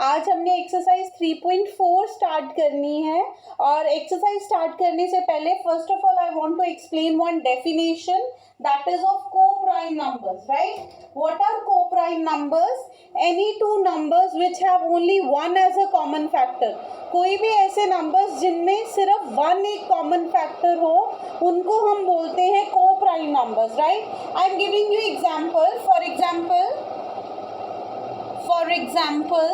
आज हमने exercise 3.4 start करनी है और एक्सरसाइज स्टार्ट करने से पहले first of all I want to explain one definition that is of co-prime numbers, right? What are co-prime numbers? Any two numbers which have only one as a common factor. कोई भी ऐसे numbers जिनमें सिर्फ one एक common factor हो उनको हम बोलते हैं co-prime numbers, right? I am giving you example. For example,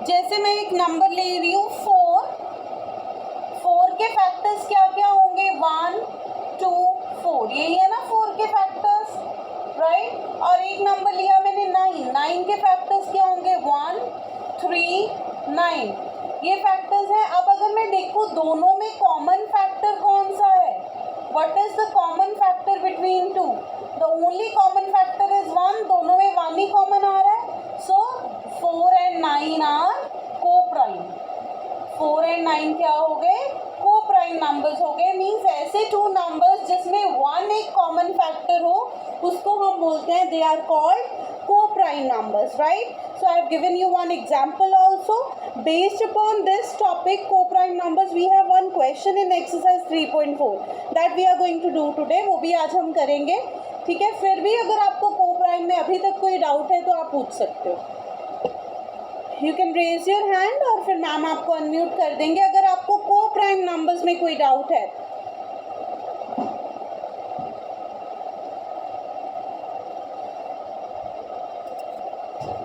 जैसे मैं एक नंबर ले रही हूँ 4 के फैक्टर्स क्या क्या होंगे 1, 2, 4 यही है ना 4 के फैक्टर्स, राइट? और एक नंबर लिया मैंने 9 के फैक्टर्स क्या होंगे 1, 3, 9 ये फैक्टर्स हैं। अब अगर मैं देखूँ दोनों में कॉमन फैक्टर कौन सा है, what is the common factor between two? The only common factor is 1, दोनों में 1 ही कॉमन आ रहा है। सो 4 and 9 आर को-प्राइम। 4 and 9 क्या हो गए? को-प्राइम नंबर्स हो गए। मीन्स ऐसे टू नंबर्स जिसमें 1 एक कॉमन फैक्टर हो उसको हम बोलते हैं they are called co-prime numbers, right? So I have given you one example also. Based upon this topic co-prime numbers, we have one question in exercise 3.4 that we are going to do today. वो भी आज हम करेंगे, ठीक है? फिर भी अगर आपको co-prime में अभी तक कोई डाउट है तो आप पूछ सकते हो। You can raise your hand और फिर मैम आपको अनम्यूट कर देंगे अगर आपको co-prime numbers में कोई डाउट है।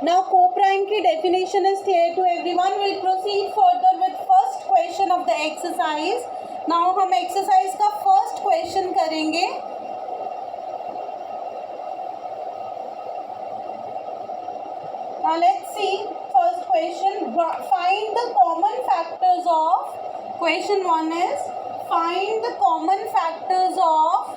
Now co-prime की definition is clear to everyone. We'll proceed further with first question of the exercise. Now हम exercise का first question करेंगे। Now let's see first question. Find the common factors of. Question 1 is find the common factors of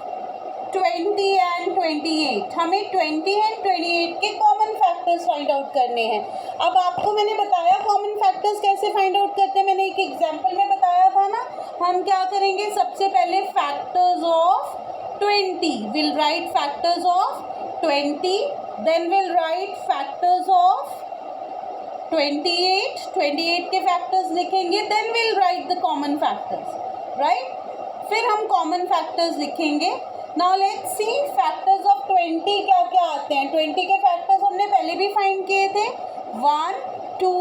20 and 28. हमें 20 and 28 के common factors find out करने हैं। अब आपको मैंने बताया कॉमन फैक्टर्स कैसे फाइंड आउट करते हैं, मैंने एक एग्जांपल में बताया था ना। हम क्या करेंगे, सबसे पहले factors of 20 will write factors of 20, then will write factors of 28 के फैक्टर्स लिखेंगे, then will write the common factors, right? फिर हम कॉमन फैक्टर्स लिखेंगे। Now let's see factors of 20 क्या क्या आते हैं। 20 के फैक्टर्स हमने पहले भी फाइंड किए थे, 1, 2,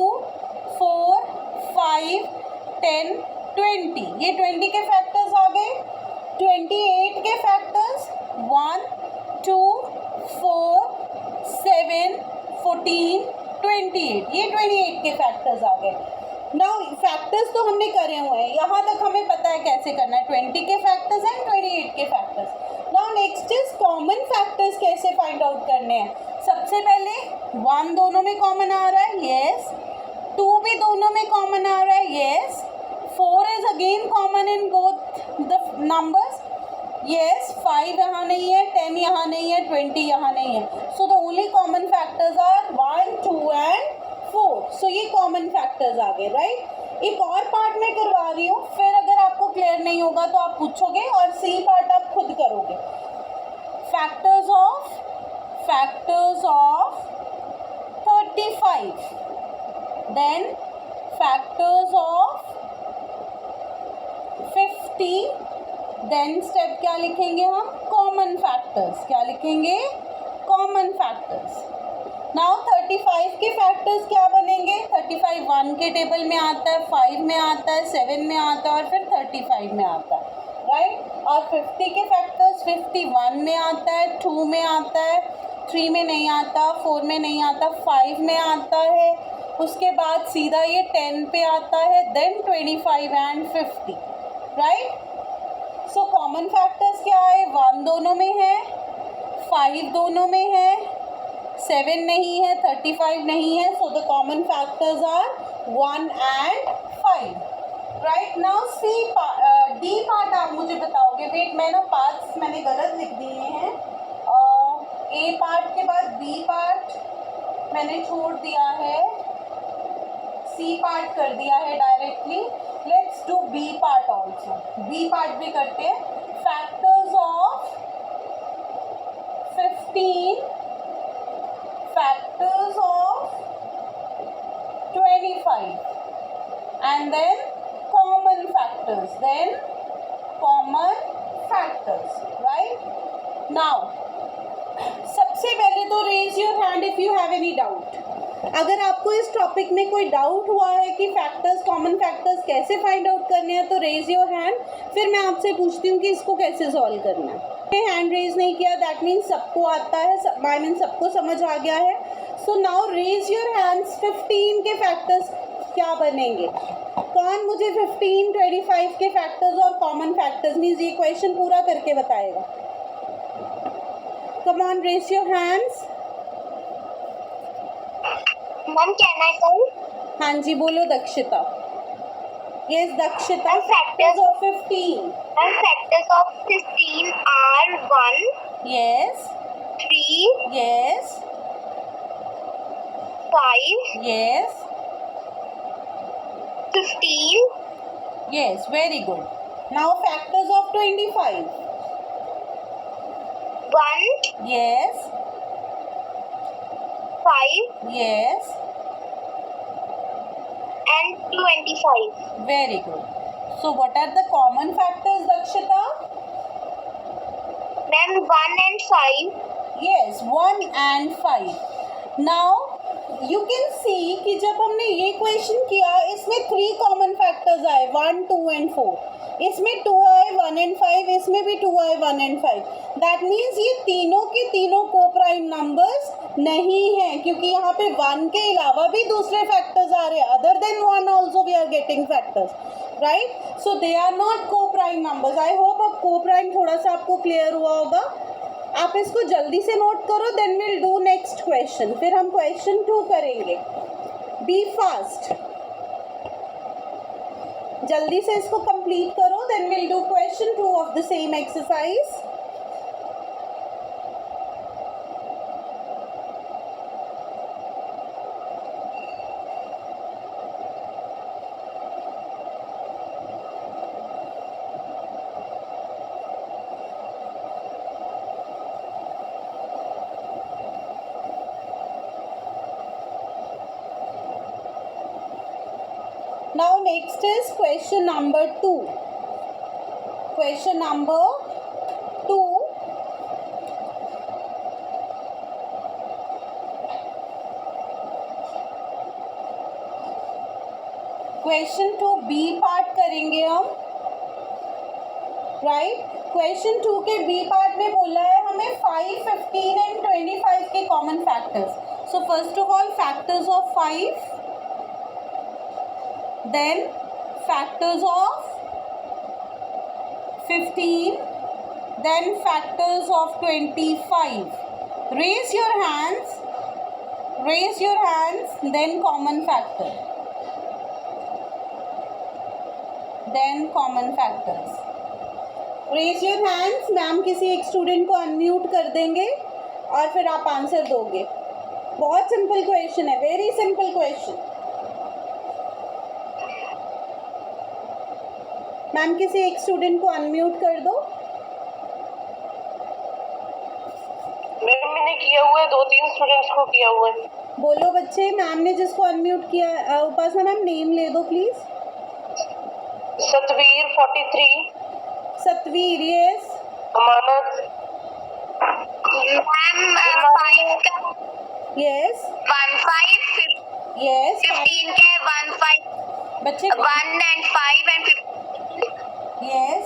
4, 5, 10, 20 ये 20 के फैक्टर्स आ गए। 28 के फैक्टर्स 1, 2, 4, 7, 14, 28 ये 28 के फैक्टर्स आ गए। नाउ फैक्टर्स तो हमने करे हुए हैं, यहाँ तक हमें पता है कैसे करना है, 20 के फैक्टर्स एंड 28 के factors. Now next is common factors कैसे फाइंड आउट करने हैं। सबसे पहले 1 दोनों में कॉमन आ रहा है, यस। 2 भी दोनों में कॉमन आ रहा है, yes. 4 is again common in both the numbers, yes. 5 यहाँ नहीं है, 10 यहाँ नहीं है, 20 यहाँ नहीं है। So the only common factors are 1, 2 and 4। So ये कॉमन फैक्टर्स आ गए, राइट? एक और पार्ट में करवा रही हूँ, फिर अगर आपको क्लियर नहीं होगा तो आप पूछोगे और सी पार्ट आप खुद करोगे। Factors of 35, then factors of 50, then step क्या लिखेंगे हम, कॉमन फैक्टर्स। क्या लिखेंगे, कॉमन फैक्टर्स। नाउ 35 के फैक्टर्स क्या बनेंगे, 35 1 के टेबल में आता है, 5 में आता है, 7 में आता है और फिर 35 में आता है, राइट? और 50 के फैक्टर्स 51 में आता है, 2 में आता है, 3 में नहीं आता, 4 में नहीं आता, 5 में आता है, उसके बाद सीधा ये 10 पे आता है, then 25 and 50, right? So common factors क्या है, 1 दोनों में है, 5 दोनों में है, 7 नहीं है, 35 नहीं है। So the common factors are 1 and 5, right? Now C D part आप मुझे बताओगे। वेट, मैं ना पार्ट्स मैंने गलत लिख दिए हैं। ए पार्ट के बाद बी पार्ट मैंने छोड़ दिया है, सी पार्ट कर दिया है directly. Let's do B part also. B part भी करते हैं। फैक्टर्स of 15, factors of 25, and then common factors, right? Now सबसे पहले तो raise your hand if you have any doubt. अगर आपको इस टॉपिक में कोई डाउट हुआ है कि फैक्टर्स, कॉमन फैक्टर्स कैसे फाइंड आउट करने हैं, तो रेज योर हैंड. फिर मैं आपसे पूछती हूँ कि इसको कैसे सॉल्व करना है. हैंड रेज नहीं किया, दैट मीन्स सबको आता है, आई मीन सबको समझ आ गया है. So now raise your hands. 15 के फैक्टर्स क्या बनेंगे? कौन मुझे 15, 25 के फैक्टर्स और कॉमन फैक्टर्स मीन्स ये क्वेश्चन पूरा करके बताएगा? Come on, raise your hands. Ma'am can I come? हाँ जी, बोलो Dakshita. Yes Dakshita. Factors of 15. Ma'am factors of 15 are 1, yes 3, yes 5, yes 15. yes, very good. Now factors of 25. 1, Yes 5, yes and 25. very good. So what are the common factors, Dakshita? Ma'am 1 and 5. Yes, 1 and 5. Now you can see कि जब हमने ये question किया इसमें 3 common factors आए, 1, 2 and 4. इसमें 2 आए, 1 and 5. इसमें भी 2 आए, 1 and 5. दैट मीन्स ये तीनों के तीनों को प्राइम नंबर्स नहीं हैं, क्योंकि यहाँ पे 1 के अलावा भी दूसरे फैक्टर्स आ रहे हैं. Other than 1 also we are getting factors, right? So they are not coprime numbers. I hope अब को प्राइम थोड़ा सा आपको क्लियर हुआ होगा. आप इसको जल्दी से नोट करो, then will do next question. फिर हम क्वेश्चन 2 करेंगे. बी फास्ट, जल्दी से इसको कंप्लीट करो, then will do question 2 of the same exercise. Now next is question number 2. Question number 2. Question 2 B part करेंगे हम, राइट? क्वेश्चन 2 के बी पार्ट में बोला है हमें 5, 15 एंड 25 के common factors. So first of all factors of 5, then factors of 15, then factors of 25. Raise your hands, then common factor, then common factors. Raise your hands. Ma'am किसी एक student को unmute कर देंगे और फिर आप आंसर दोगे. बहुत सिंपल क्वेश्चन है, वेरी सिंपल क्वेश्चन. मैम किसी एक स्टूडेंट को अनम्यूट कर दो. मैम मैंने किया हुआ है, 2-3 स्टूडेंट्स को किया हुआ है. बोलो बच्चे, मैम ने जिसको अनम्यूट किया. उपासना मैम नेम ले दो please. Satveer 43. Satveer, yes. Amanat. Ma'am 5 का यस 1, 5, यस 15 के 1, 5, बच्चे 1 and 5 and 15. यस.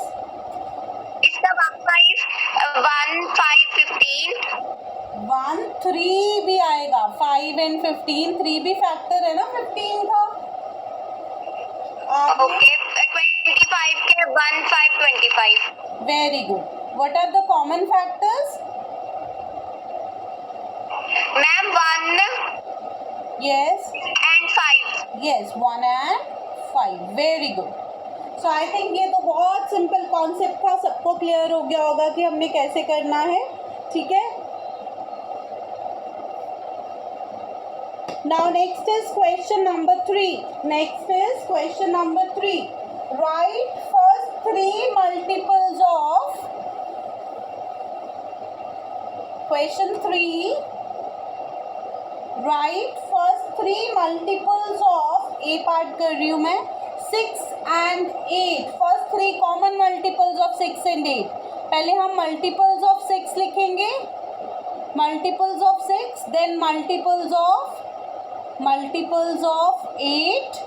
इसका 1, 5, 15. 1, 3 भी आएगा. 5 and 15, 3 भी फैक्टर है ना 15 का. ओके 25 के 1, 5, 25. Very good. What are the common factors? Ma'am 1 yes and 5. Yes 1 and 5. Very good. So I think ये तो बहुत सिंपल कॉन्सेप्ट था, सबको क्लियर हो गया होगा कि हमने कैसे करना है. ठीक है. Now next is question number 3. Write first 3 multiples of. Question 3. Write first 3 multiples of A part कर रही हूँ मैं. 6 and 8, first 3 common multiples of 6 and 8. पहले हम मल्टीपल्स ऑफ 6 लिखेंगे, multiples of 6, then multiples of 8,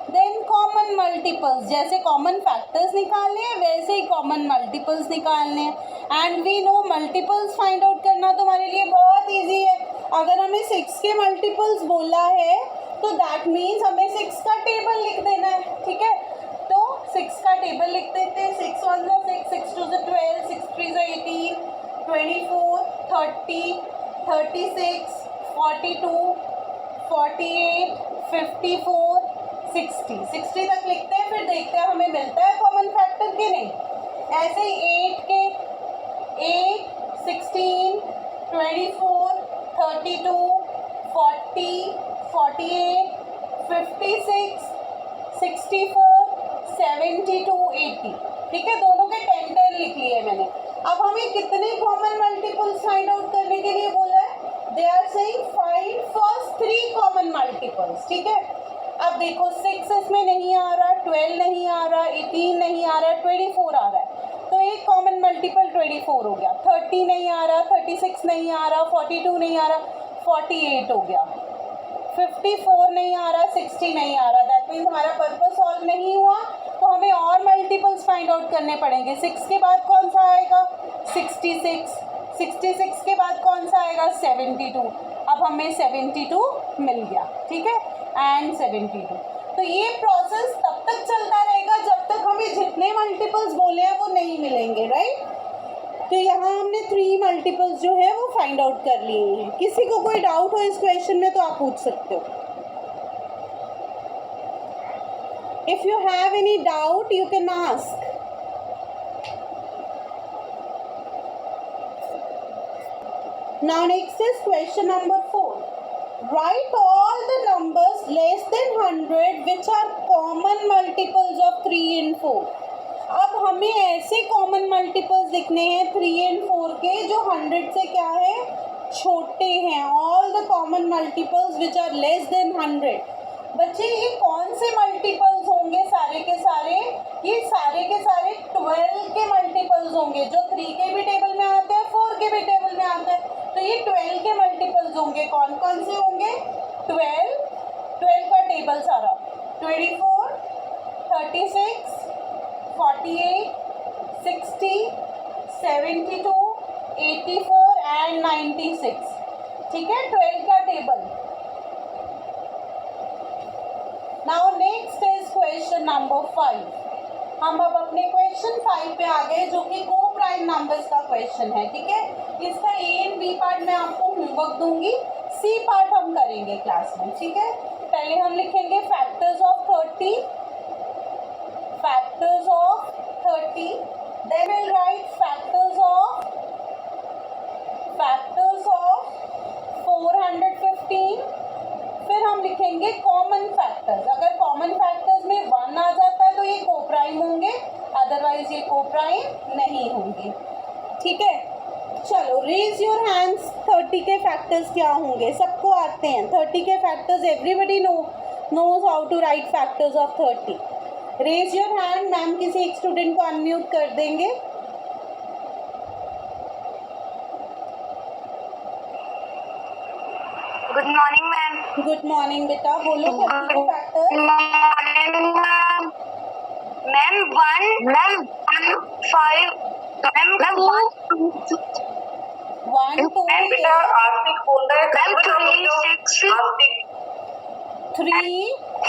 then common multiples. जैसे common factors निकालने हैं वैसे ही कॉमन मल्टीपल्स निकालने हैं. And we know multiples find out करना तो हमारे लिए बहुत इजी है. अगर हमें 6 के मल्टीपल्स बोला है तो दैट मीन्स हमें 6 का टेबल लिख देना है. ठीक है, तो 6 का टेबल लिख देते हैं. 6 1 6, 6 2 12, 6 3 18, 24, 30, 36, 42, 48, 54, 60 तक लिखते हैं. फिर देखते हैं हमें मिलता है कॉमन फैक्टर कि नहीं. ऐसे ही 8 के 8, 16, 24, 32, 40, 48, 56, 64, 72, 80. ठीक है, दोनों के 10 लिख लिए मैंने. अब हमें कितने कॉमन मल्टीपल्स फाइंड आउट करने के लिए बोला है? They are saying find first 3 common multiples. ठीक है, अब देखो 6 इसमें नहीं आ रहा, 12 नहीं आ रहा, 18 नहीं आ रहा, 24 आ रहा है. तो एक कॉमन मल्टीपल 24 हो गया. 30 नहीं आ रहा, 36 नहीं आ रहा, 42 नहीं आ रहा, 48 हो गया. 54 नहीं आ रहा, 60 नहीं आ रहा. दैट मीन्स हमारा पर्पस सॉल्व नहीं हुआ. तो हमें और मल्टीपल्स फाइंड आउट करने पड़ेंगे. 6 के बाद कौन सा आएगा? 66. 66 के बाद कौन सा आएगा? 72. अब हमें 72 मिल गया. ठीक है, एंड 72. तो ये प्रोसेस तब तक चलता रहेगा जब तक हमें जितने मल्टीपल्स बोले हैं वो नहीं मिलेंगे. राइट, तो यहाँ हमने 3 मल्टीपल्स जो है वो फाइंड आउट कर लिए हैं. किसी को कोई डाउट हो इस क्वेश्चन में तो आप पूछ सकते हो. If you have any doubt you can ask. Now next is question number 4. Write all the numbers less than 100 which are common multiples of 3 and 4. अब हमें ऐसे कॉमन मल्टीपल्स लिखने हैं 3 and 4 के जो 100 से क्या है? छोटे हैं. All the common multiples which are less than 100. बच्चे ये कौन से मल्टीपल्स होंगे? सारे के सारे, ये सारे के सारे 12 के मल्टीपल्स होंगे जो 3 के भी टेबल में आते हैं, 4 के भी टेबल में आते हैं. तो ये 12 के मल्टीपल्स होंगे. कौन कौन से होंगे? 12 का टेबल सारा 24, 36, 48, 60, 72, 84 एंड 96. ठीक है, 12 का table. Now next is question number 5. हम अब अपने क्वेश्चन 5 पे आ गए जो कि को प्राइम नंबर्स का क्वेश्चन है. ठीक है, इसका ए एंड बी पार्ट मैं आपको होमवर्क दूंगी, सी पार्ट हम करेंगे क्लास में. ठीक है, पहले हम लिखेंगे factors of 30, factors of 30, then will write factors of 415. फिर हम लिखेंगे कॉमन फैक्टर्स. अगर कॉमन फैक्टर्स में 1 आ जाता है तो ये को प्राइम होंगे, अदरवाइज ये को प्राइम नहीं होंगे. ठीक है, चलो रेज योर हैंड्स. 30 के फैक्टर्स क्या होंगे? सबको आते हैं 30 के factors. Everybody knows how to write factors of 30. Raise your hand. Ma'am किसी एक स्टूडेंट को अनम्यूट कर देंगे. Good morning ma'am. Good morning बेटा, बोलो 30 के factors. Ma'am 1, ma'am 5, ma'am 2, 1 2 ma'am बेटा आस्तिक बोल रहा है. मैम 3, 6, आस्तिक 3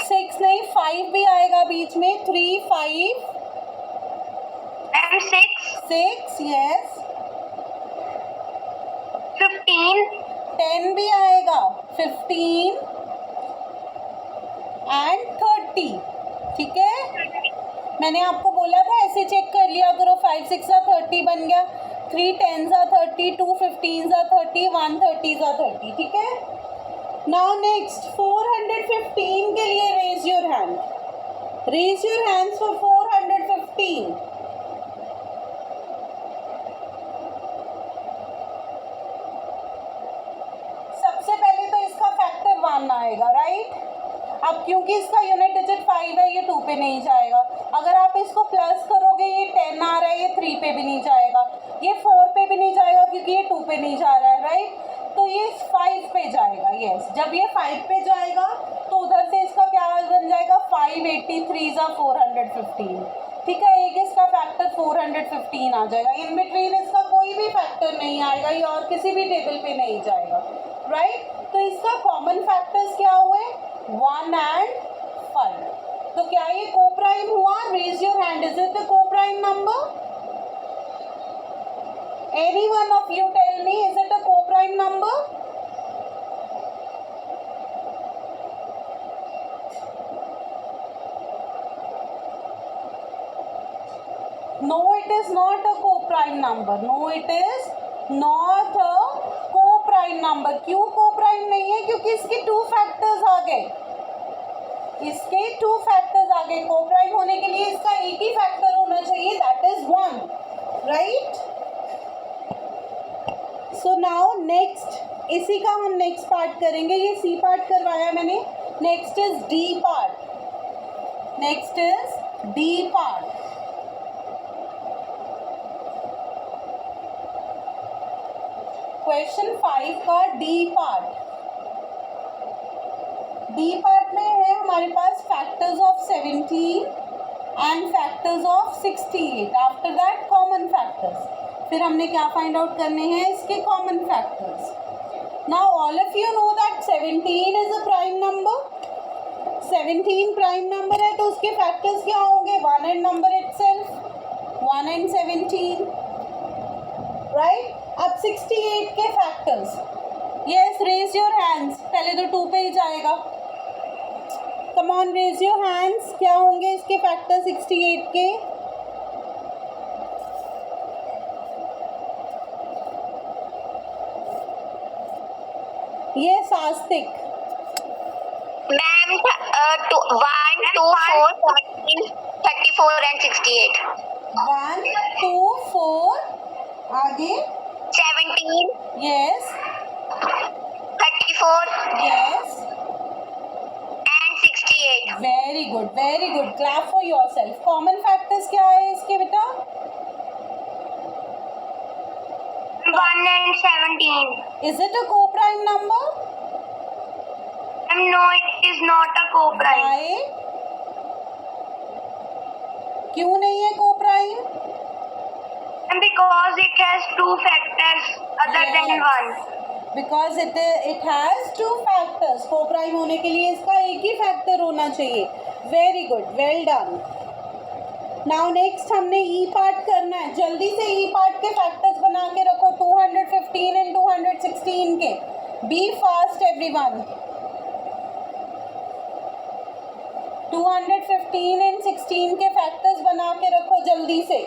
6 नहीं 5 भी आएगा बीच में. 3 5 मैम 6, यस. 15, 10 भी आएगा. 15 एंड 30. ठीक है, मैंने आपको बोला था ऐसे चेक कर लिया करो. 5 6 30 बन गया, 3 10 30, 2 15 30, 1 30 30. ठीक है, नाउ नेक्स्ट 415 के लिए raise your hand. Raise your hands for 415. सबसे पहले तो इसका फैक्टर 1 आएगा. राइट, अब क्योंकि इसका यूनिट डिजिट 5 है, ये 2 पे नहीं जाएगा। अगर आप इसको प्लस करोगे, ये 10 आ रहा है, ये 3 पे भी नहीं जाएगा, ये 4 पे भी नहीं जाएगा क्योंकि ये 2 पे नहीं जा रहा है, राइट। तो ये 5 पे जाएगा। यस, जब ये 5 पे जाएगा तो उधर से इसका क्या बन जाएगा, 583 = 415। ठीक है, एक इसका फैक्टर 415 आ जाएगा। इन बिटवीन इसका कोई भी फैक्टर नहीं आएगा, ये और किसी भी टेबल पे नहीं जाएगा, राइट। तो इसका कॉमन फैक्टर्स क्या हुए, 1 and 5। तो क्या ये को प्राइम हुआ? Raise your hand, is it the coprime number? Any one of you tell me, is it a co-prime number? No, it is not a co-prime number. No, it is not a co-prime number. क्यों co-prime नहीं है? क्योंकि इसके 2 factors आ गए, इसके 2 factors आ गए। co-prime होने के लिए इसका एक ही फैक्टर होना चाहिए, that is 1, right? So now next, इसी का हम नेक्स्ट पार्ट करेंगे। ये सी पार्ट करवाया मैंने, next is D part. Next is D part. Question 5 का डी पार्ट। डी पार्ट में है हमारे पास factors of 17 and factors of 68। After that common factors. फिर हमने क्या फाइंड आउट करने हैं, इसके common factors. Now all of you know that 17 is a prime number. 17 prime number है तो उसके फैक्टर्स क्या होंगे, 1 and number itself, 1 and 17, right. अब 68 के factors, yes, raise your hands. पहले तो 2 पे ही जाएगा, come on raise your hands. क्या होंगे इसके फैक्टर 68 के? ये आस्तिक। Ma'am 1, 2, 4, 17, 34 and 68। 1, 2, 4, आगे 17, yes 34 yes, and 68। Very good, very good, clap for yourself. Common factors क्या है इसके बेटा? 1 and 17। Is it a coprime number? No, it is not a co-prime। बाय, क्यों नहीं है coprime? Because it has 2 factors other than 1। Because it has 2 factors. Coprime होने के लिए इसका एक ही फैक्टर होना चाहिए। Very good, well done. Now next हमने ई पार्ट करना है। जल्दी से ई पार्ट के फैक्टर्स बना के रखो, 215 एंड 216 के। B fast everyone. 215 एंड 16 के फैक्टर्स बना के रखो जल्दी से।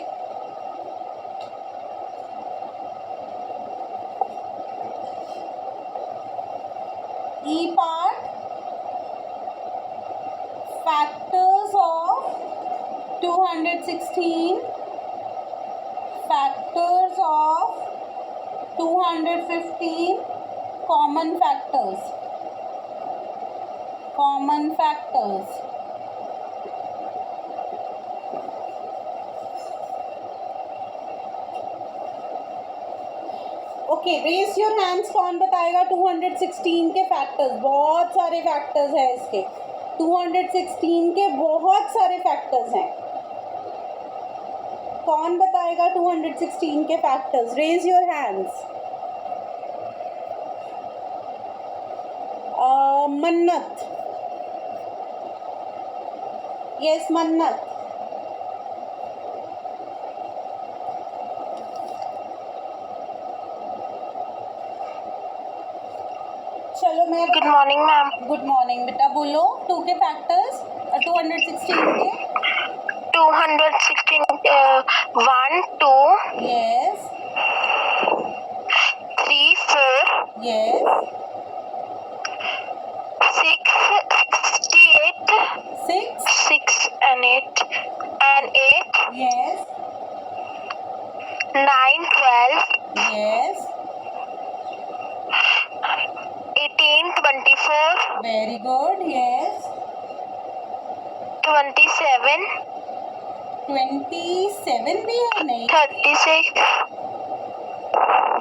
E part, factors of 216, factors of 215, common factors, common factors. Okay, raise your hands. कौन बताएगा 216 के फैक्टर्स? बहुत सारे फैक्टर्स हैं इसके, 216 के बहुत सारे फैक्टर्स हैं। कौन बताएगा 216 के factors? Raise your hands. Mannat, yes Mannat. चलो मैं good morning ma'am. Good morning बेटा, बोलो 2 के फैक्टर्स, 216 के। 216 1 2 yes 3 4 yes 6 68 6 6 and 8 yes 9 12 yes 18 24 very good, yes 27, 27 भी है नहीं? 36,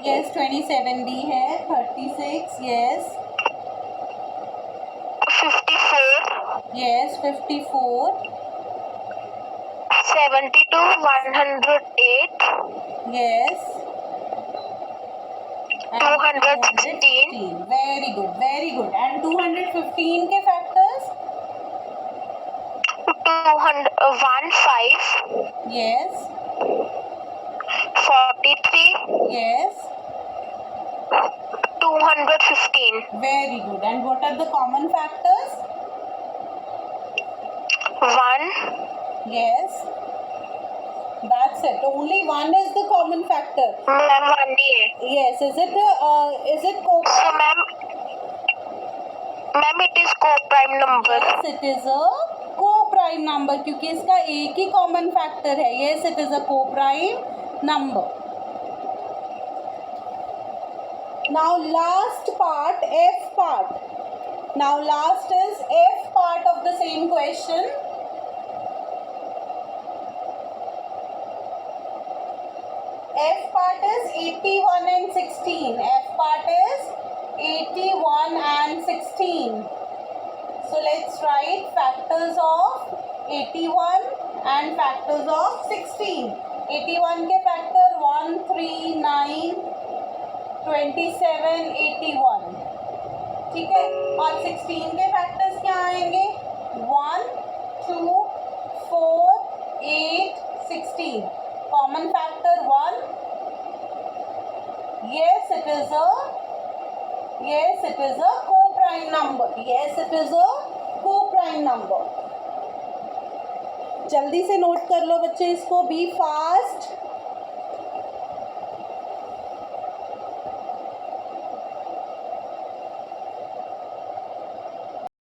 यस 27 भी है, 36 yes 54, yes 54 72, 108, yes 216. Very good and 215 के factors? 15, yes 43, yes 215. Very good and what are the common factors? 1, Yes, that's it. Only one is the common factor. Ma'am 1 ही है. Yes, is it So co-prime? Ma'am it is co-prime number. Yes, it is a co-prime number क्योंकि इसका एक ही common factor है. Yes, it is a co-prime number. Now last part, F part. Now last is F part of the same question. F part is 81 and 16. F part is 81 and 16. So let's write factors of 81 and factors of 16. 81 के factor 1, 3, 9, 27, 81. ठीक है, और 16 के factors क्या आएंगे? 1, 2, 4, 8, 16. Common factor 1. Yes, it is a co-prime number. Yes, it is a co-prime number. जल्दी से note कर लो बच्चे इसको. Be fast.